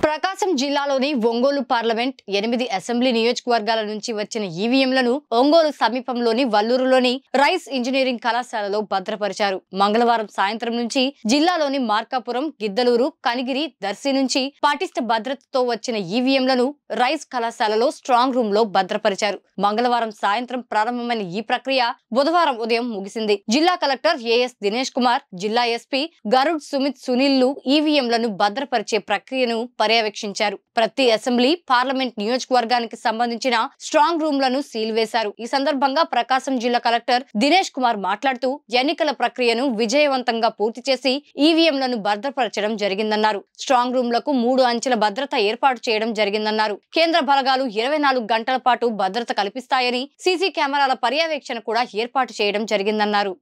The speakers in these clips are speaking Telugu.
ప్రకాశం జిల్లాలోని ఒంగోలు పార్లమెంట్ 8 అసెంబ్లీ నియోజకవర్గాల నుంచి వచ్చిన ఈవీఎంలను ఒంగోలు సమీపంలోని వల్లూరులోని రైస్ ఇంజనీరింగ్ కళాశాలలో భద్రపరిచారు. మంగళవారం సాయంత్రం నుంచి జిల్లాలోని మార్కాపురం, గిద్దలూరు, కనిగిరి, దర్శి నుంచి పటిష్ట భద్రతతో వచ్చిన ఈవీఎంలను రైస్ కళాశాలలో స్ట్రాంగ్ రూమ్ లో భద్రపరిచారు. మంగళవారం సాయంత్రం ప్రారంభమైన ఈ ప్రక్రియ బుధవారం ఉదయం ముగిసింది. జిల్లా కలెక్టర్ ఏఎస్ దినేష్ కుమార్, జిల్లా ఎస్పీ గరుడ్ సుమిత్ సునీల్ ఈవీఎంలను భద్రపరిచే ప్రక్రియను పర్యవేక్షించారు. ప్రతి అసెంబ్లీ, పార్లమెంట్ నియోజకవర్గానికి సంబంధించిన స్ట్రాంగ్ రూమ్లను సీల్ వేశారు. ఈ సందర్భంగా ప్రకాశం జిల్లా కలెక్టర్ దినేష్ కుమార్ మాట్లాడుతూ ఎన్నికల ప్రక్రియను విజయవంతంగా పూర్తి చేసి ఈవీఎంలను భద్రపరచడం జరిగిందన్నారు. స్ట్రాంగ్ రూమ్లకు 3 అంచెల భద్రత ఏర్పాటు చేయడం జరిగిందన్నారు. కేంద్ర బలగాలు 24 గంటల పాటు భద్రత కల్పిస్తాయని, సీసీ కెమెరాల పర్యవేక్షణ కూడా ఏర్పాటు చేయడం జరిగిందన్నారు.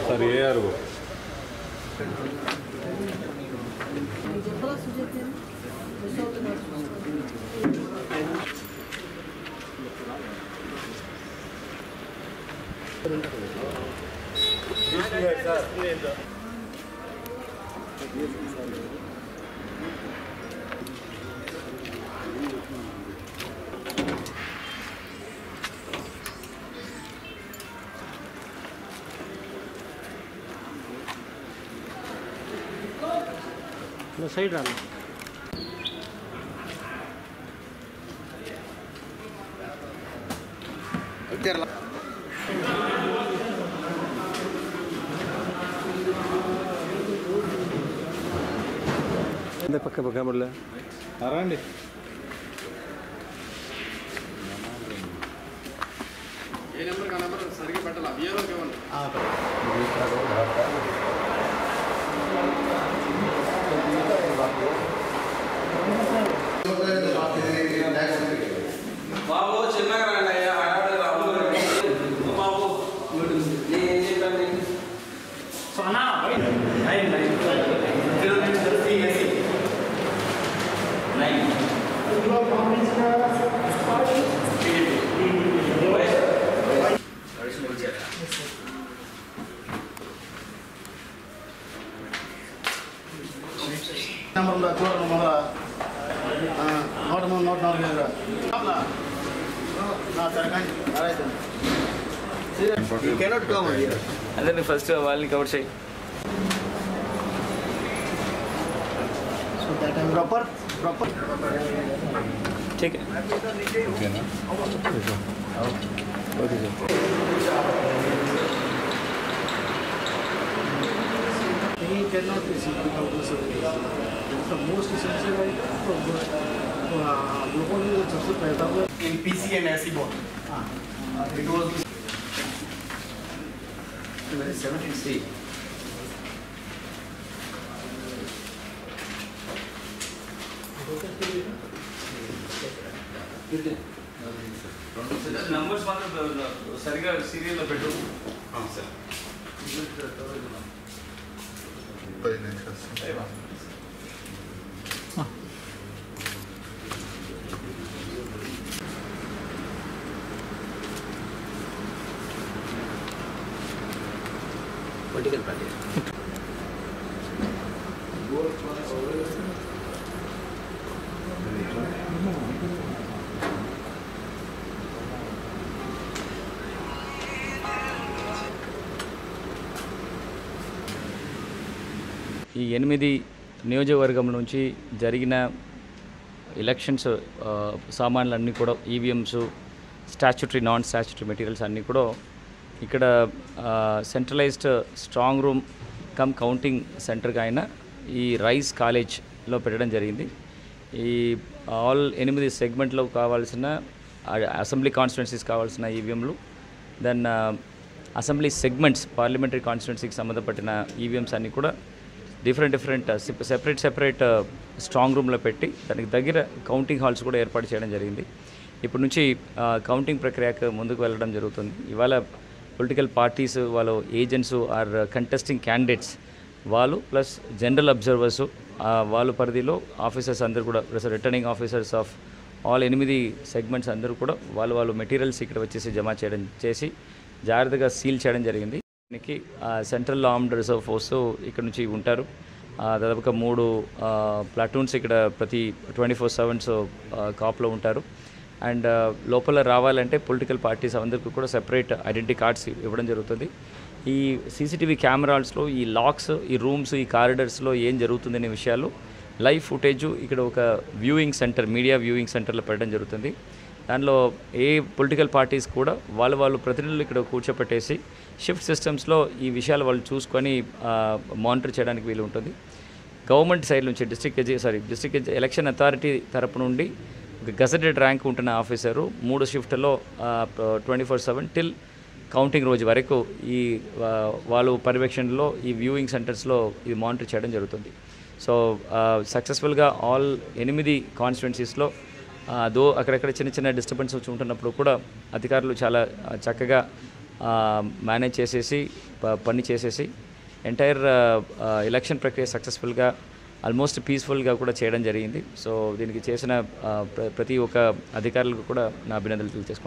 सर ये यार वो సైడ్ రాను పక్క పక్క మళ్ళీ రండి. ఏ నెంబర్ కా నెంబర్ సరిగ్గా పెట్టాలి. అవియలోకి ఇవ్వండి. బాబు చిన్నగా రండి అయ్యా. బాబు నేను చెప్పండి. సోనా నెంబర్లో చూడండి. మన 104 అందరినీ ఫస్ట్ వాళ్ళని కవర్ చేయి. ప్రాపర్ ठीक है ओके ना okay sir. He cannot be seen without the service. It's the most essential item for globally सबसे पहला in PC and SE both. It was 17C. Numbers మాత్రం సరిగా సీరియల్లో పెట్టు. సార్ పొలిటికల్ పార్టీ ఈ 8 నియోజకవర్గం నుంచి జరిగిన ఎలక్షన్స్ సామాన్లన్నీ కూడా EVMs, statutory, non statutory materials అన్నీ కూడా ఇక్కడ centralised strong room cum counting సెంటర్గా అయిన ఈ రైస్ కాలేజ్లో పెట్టడం జరిగింది. ఈ ఆల్ 8 సెగ్మెంట్లో కావాల్సిన అసెంబ్లీ కాన్స్టిట్యున్సీస్ కావాల్సిన ఈవీఎంలు, దెన్ అసెంబ్లీ సెగ్మెంట్స్ పార్లమెంటరీ కాన్స్టిట్యున్సీకి సంబంధపడిన ఈవీఎంస్ అన్నీ కూడా డిఫరెంట్ సెపరేట్ స్ట్రాంగ్ రూమ్లో పెట్టి దానికి దగ్గర కౌంటింగ్ హాల్స్ కూడా ఏర్పాటు చేయడం జరిగింది. ఇప్పటి నుంచి కౌంటింగ్ ప్రక్రియకు ముందుకు వెళ్ళడం జరుగుతుంది. ఇవాళ పొలిటికల్ పార్టీస్, వాళ్ళ ఏజెంట్స్ ఆర్ కంటెస్టింగ్ క్యాండిడేట్స్ వాళ్ళు ప్లస్ జనరల్ అబ్జర్వర్స్ వాళ్ళ పరిధిలో ఆఫీసర్స్ అందరూ కూడా returning officers of all 8 segments అందరూ కూడా వాళ్ళు మెటీరియల్స్ ఇక్కడ వచ్చేసి జమ చేసి జాగ్రత్తగా సీల్ చేయడం జరిగింది. దీనికి సెంట్రల్ ఆర్మ్డ్ రిజర్వ్ ఫోర్స్ ఇక్కడ నుంచి ఉంటారు. దాదాపుగా 3 ప్లాటూన్స్ ఇక్కడ ప్రతి 24/7 కాప్లో ఉంటారు. అండ్ లోపల రావాలంటే పొలిటికల్ పార్టీస్ అందరికీ కూడా సెపరేట్ ఐడెంటిటీ కార్డ్స్ ఇవ్వడం జరుగుతుంది. ఈ సీసీటీవీ కెమెరాస్లో ఈ లాక్స్, ఈ రూమ్స్, ఈ కారిడర్స్లో ఏం జరుగుతుందనే విషయాలు లైవ్ ఫుటేజ్ ఇక్కడ ఒక వ్యూయింగ్ సెంటర్, మీడియా వ్యూయింగ్ సెంటర్లో పెట్టడం జరుగుతుంది. దానిలో ఏ పొలిటికల్ పార్టీస్ కూడా వాళ్ళు ప్రతినిధులు ఇక్కడ కూర్చోపెట్టేసి షిఫ్ట్ సిస్టమ్స్లో ఈ విషయాలు వాళ్ళు చూసుకొని మానిటర్ చేయడానికి వీలు ఉంటుంది. గవర్నమెంట్ సైడ్ నుంచి డిస్ట్రిక్ట్ ఎలక్షన్ అథారిటీ తరపు నుండి ఒక గజెటెడ్ ర్యాంక్ ఉంటున్న ఆఫీసరు 3 షిఫ్ట్లో 24/7 టిల్ కౌంటింగ్ రోజు వరకు ఈ వాళ్ళు పర్యవేక్షణలో ఈ వ్యూయింగ్ సెంటర్స్లో ఇది మానిటర్ చేయడం జరుగుతుంది. సో సక్సెస్ఫుల్గా ఆల్ 8 కాన్స్టిట్యున్సీస్లో అక్కడక్కడ చిన్న డిస్టర్బెన్స్ వచ్చి ఉంటున్నప్పుడు కూడా అధికారులు చాలా చక్కగా మేనేజ్ చేసేసి పని చేసేసి ఎంటైర్ ఎలక్షన్ ప్రక్రియ సక్సెస్ఫుల్గా ఆల్మోస్ట్ పీస్ఫుల్గా కూడా చేయడం జరిగింది. సో దీనికి చేసిన ప్రతి ఒక్క అధికారులకు కూడా నా అభినందనలు తెలియజేసుకుంటున్నాను.